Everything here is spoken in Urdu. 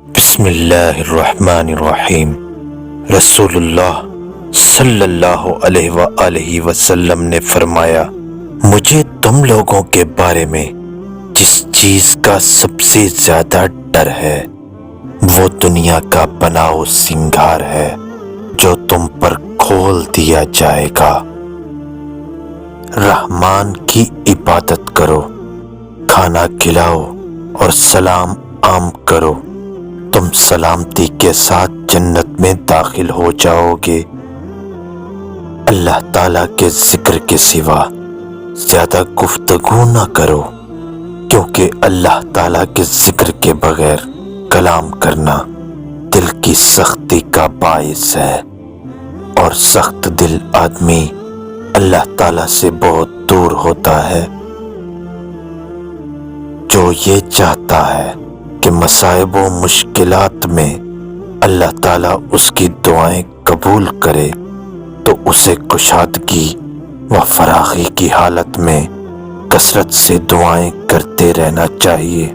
بسم اللہ الرحمن الرحیم۔ رسول اللہ صلی اللہ علیہ وآلہ وسلم نے فرمایا، مجھے تم لوگوں کے بارے میں جس چیز کا سب سے زیادہ ڈر ہے وہ دنیا کا بناؤ سنگھار ہے جو تم پر کھول دیا جائے گا۔ رحمان کی عبادت کرو، کھانا کھلاؤ اور سلام عام کرو، تم سلامتی کے ساتھ جنت میں داخل ہو جاؤ گے۔ اللہ تعالیٰ کے ذکر کے سوا زیادہ گفتگو نہ کرو، کیونکہ اللہ تعالیٰ کے ذکر کے بغیر کلام کرنا دل کی سختی کا باعث ہے، اور سخت دل آدمی اللہ تعالیٰ سے بہت دور ہوتا ہے۔ جو یہ چاہتا ہے کہ مصائب و مشکلات میں اللہ تعالیٰ اس کی دعائیں قبول کرے تو اسے کشادگی و فراخی کی حالت میں کثرت سے دعائیں کرتے رہنا چاہیے۔